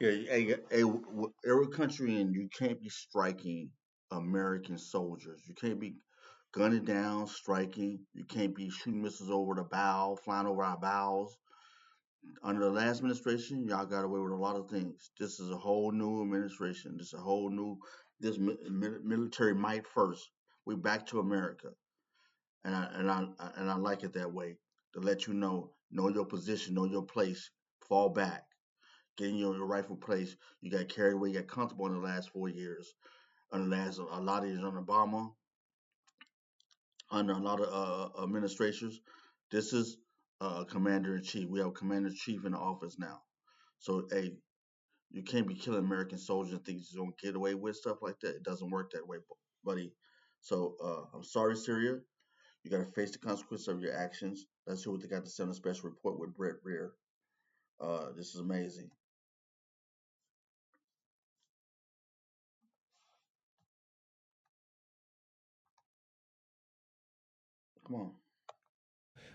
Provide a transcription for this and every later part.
Yeah, every country in you can't be striking American soldiers. You can't be gunning down, striking. You can't be shooting missiles over the bow, flying over our bows. Under the last administration, y'all got away with a lot of things. This is a whole new administration. This is a whole new military might first. We back to America, and I like it that way to let you know your position, know your place, fall back, get in your rightful place. You got carried away, you got comfortable in the last 4 years. Under last a lot of years under Obama, under a lot of administrations. This is commander in chief. We have a commander in chief in the office now. So, hey, you can't be killing American soldiers and think you're gonna get away with stuff like that. It doesn't work that way, buddy. So, I'm sorry, Syria. You got to face the consequences of your actions. Let's see what they got to say on a special report with Brett Rear. This is amazing. Come on.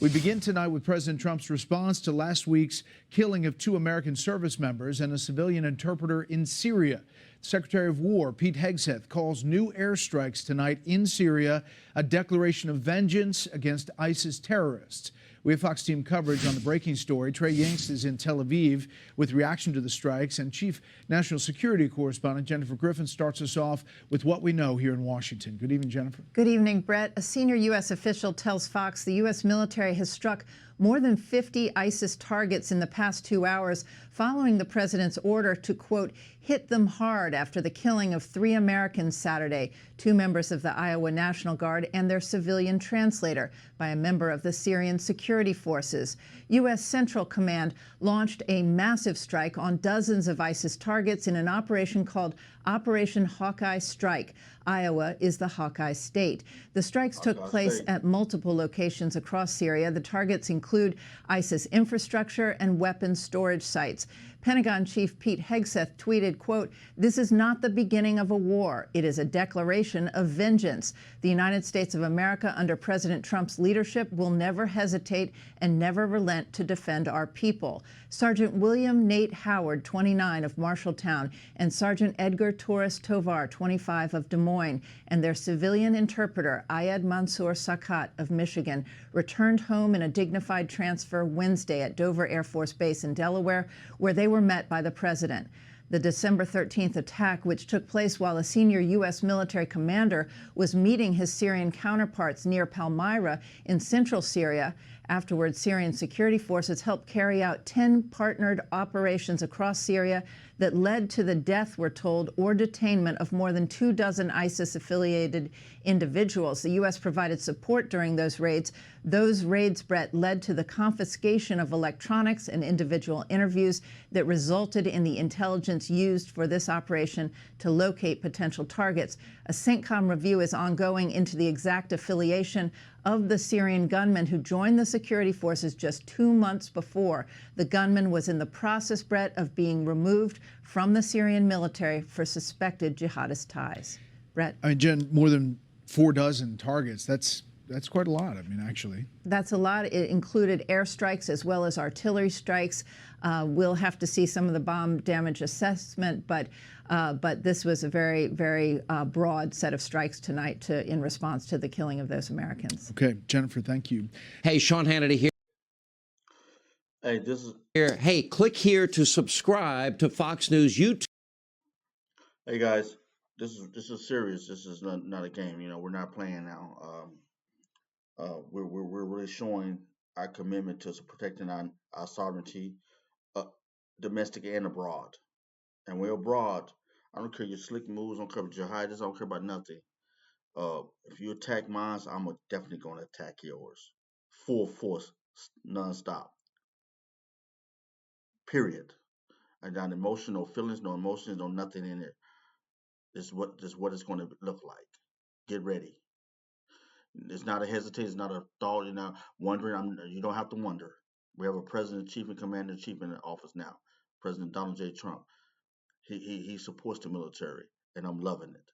We begin tonight with President Trump's response to last week's killing of 2 American service members and a civilian interpreter in Syria. Secretary of War Pete Hegseth calls new airstrikes tonight in Syria a declaration of vengeance against ISIS terrorists. We have Fox team coverage on the breaking story. Trey Yanks is in Tel Aviv with reaction to the strikes, and Chief National Security Correspondent Jennifer Griffin starts us off with what we know here in Washington. Good evening, Jennifer. Good evening, Brett. A senior U.S. official tells Fox the U.S. military has struck more than 50 ISIS targets in the past 2 hours following the president's order to, quote, hit them hard after the killing of 3 Americans Saturday, 2 members of the Iowa National Guard and their civilian translator, by a member of the Syrian security forces. U.S. Central Command launched a massive strike on dozens of ISIS targets in an operation called Operation Hawkeye Strike. Iowa is the Hawkeye state. The strikes took place at multiple locations across Syria. The targets include ISIS infrastructure and weapons storage sites. Pentagon Chief Pete Hegseth tweeted, quote, "This is not the beginning of a war. It is a declaration of vengeance. The United States of America under President Trump's leadership will never hesitate and never relent to defend our people." Sergeant William Nate Howard, 29, of Marshalltown, and Sergeant Edgar Torres Tovar, 25, of Des Moines, and their civilian interpreter, Ayad Mansour Sakat of Michigan, returned home in a dignified transfer Wednesday at Dover Air Force Base in Delaware, where they were met by the president. The December 13th attack, which took place while a senior U.S. military commander was meeting his Syrian counterparts near Palmyra in central Syria. Afterwards, Syrian security forces helped carry out 10 partnered operations across Syria that led to the death, we're told, or detainment of more than 24 ISIS-affiliated individuals. The U.S. provided support during those raids. Those raids, Brett, led to the confiscation of electronics and individual interviews that resulted in the intelligence used for this operation to locate potential targets. A CENTCOM review is ongoing into the exact affiliation of the Syrian gunman who joined the security forces just 2 months before. The gunman was in the process, Brett, of being removed from the Syrian military for suspected jihadist ties. Brett? I mean, Jen, more than 4 dozen targets. That's quite a lot, I mean, actually. That's a lot. It included airstrikes as well as artillery strikes. We'll have to see some of the bomb damage assessment, but this was a very, very broad set of strikes tonight in response to the killing of those Americans. Okay, Jennifer, thank you. Hey, Sean Hannity here. Hey, this is Hey, click here to subscribe to Fox News YouTube. Hey guys, this is serious. This is not a game. You know, we're not playing now. We're really showing our commitment to protecting our sovereignty, uh, domestic and abroad. And we're abroad. I don't care your slick moves. I don't care about your hiders. I don't care about nothing. If you attack mine, I'm definitely going to attack yours. Full force, nonstop. Period. I got emotional feelings, no emotions, no nothing in it. This is what it's going to look like. Get ready. It's not a hesitation. It's not a thought. You're not wondering. You don't have to wonder. We have a president, chief, and commander in chief in the office now. President Donald J. Trump. He supports the military, and I'm loving it.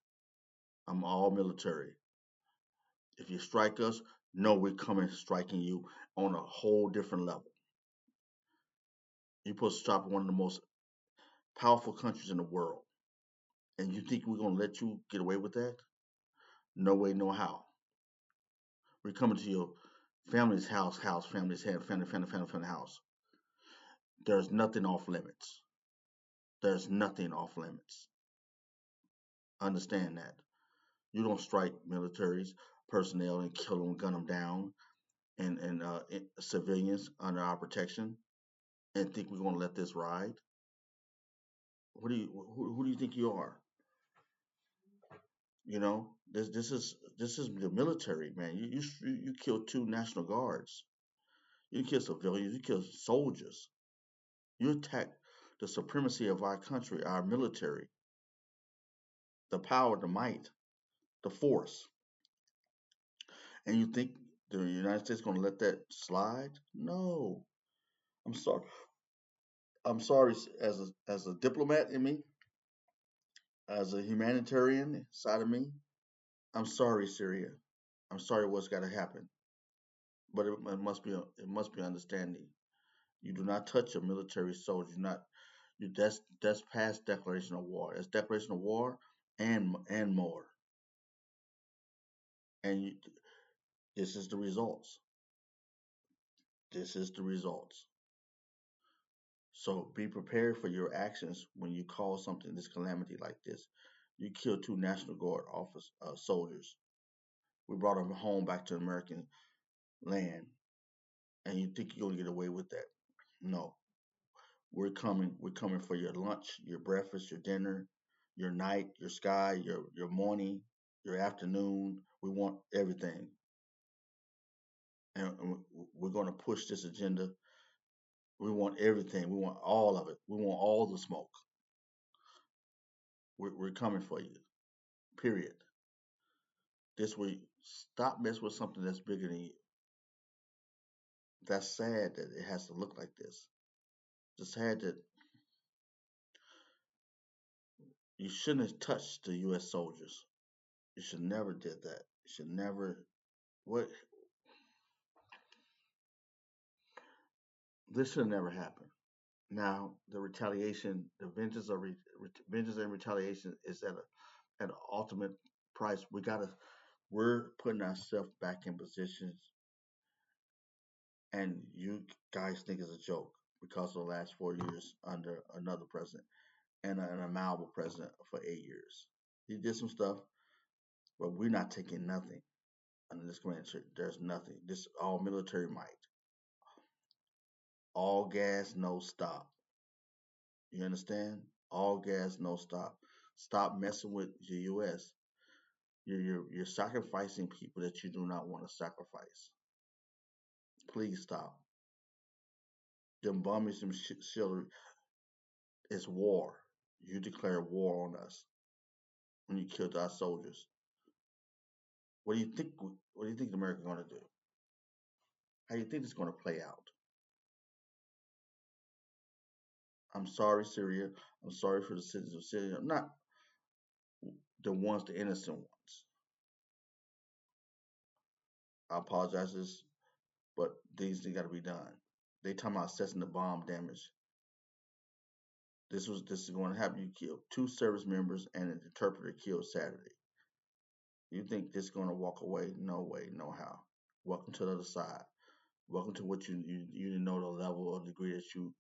I'm all military. If you strike us, know we're coming striking you on a whole different level. You're supposed to stop one of the most powerful countries in the world. And you think we're going to let you get away with that? No way, no how. We're coming to your family's house, family's head, family house. There's nothing off limits. There's nothing off limits. Understand that. You don't strike militaries, personnel, and kill them, gun them down, and civilians under our protection, and think we're going to let this ride. Who do you think you are? You know, this is the military, man. You killed two National Guards. You kill civilians. You kill soldiers. You attack the supremacy of our country, our military, the power, the might, the force. And you think the United States is going to let that slide? No. I'm sorry. I'm sorry, as a diplomat in me, as a humanitarian side of me. I'm sorry, Syria. I'm sorry what's got to happen, but it must be understanding. You do not touch a military soldier. You not you that's past declaration of war. That's declaration of war and more. And this is the results. This is the results. So be prepared for your actions when you call something this calamity like this. You killed two National Guard office soldiers. We brought them home back to American land, and you think you're gonna get away with that? No, we're coming. We're coming for your lunch, your breakfast, your dinner, your night, your sky, your morning, your afternoon. We want everything, and we're going to push this agenda. We want everything. We want all of it. We want all the smoke. We're coming for you. Period. This week, stop messing with something that's bigger than you. That's sad that it has to look like this. It's sad that you shouldn't have touched the U.S. soldiers. You should never did that. You should never. What? This should never happen. Now, the retaliation, the vengeance and retaliation is at an ultimate price. We're putting ourselves back in positions, and you guys think it's a joke because of the last 4 years under another president and an malleable president for 8 years. He did some stuff, but we're not taking nothing under this command. There's nothing. This all military might, all gas, no stop. You understand? All gas, no stop. Stop messing with the U.S. You're sacrificing people that you do not want to sacrifice. Please stop. Them bombing some shit is war. You declare war on us when you killed our soldiers. What do you think? What do you think America's going to do? How do you think it's going to play out? I'm sorry, Syria. I'm sorry for the citizens of Syria. Not the ones, the innocent ones. I apologize, but these things got to be done. They talking about assessing the bomb damage. This is going to happen. You killed two service members and an interpreter killed Saturday. You think this is going to walk away? No way, no how. Welcome to the other side. Welcome to what you didn't know the level or degree that you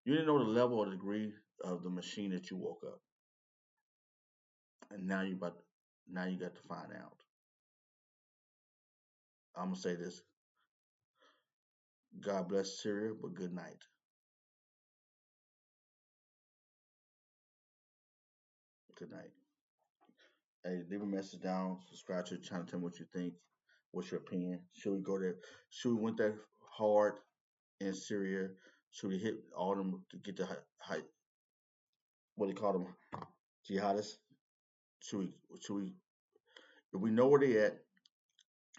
didn't know the level or degree of the machine that you woke up, and now you got to find out. I'm gonna say this: God bless Syria, but good night. Good night. Hey, leave a message down. Subscribe to the channel. Tell me what you think. What's your opinion? Should we go there? Should we went that hard in Syria? Should we hit all them to get the high, what do you call them, jihadists? Should we? Should we? If we know where they at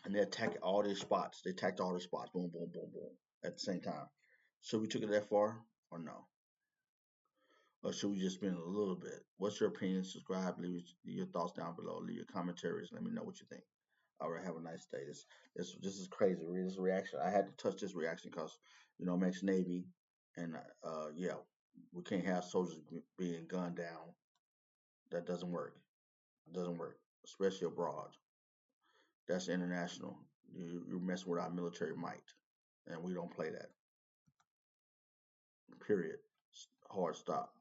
and they attack all their spots, they attacked all their spots. Boom, boom, boom, boom. At the same time, should we took it that far or no? Or should we just spend a little bit? What's your opinion? Subscribe. Leave your thoughts down below. Leave your commentaries. Let me know what you think. All right. Have a nice day. This is crazy. Read this reaction. I had to touch this reaction because I'm ex Navy, and yeah. We can't have soldiers being gunned down. That doesn't work. It doesn't work, especially abroad. That's international. You're messing with our military might, and we don't play that. Period. Hard stop.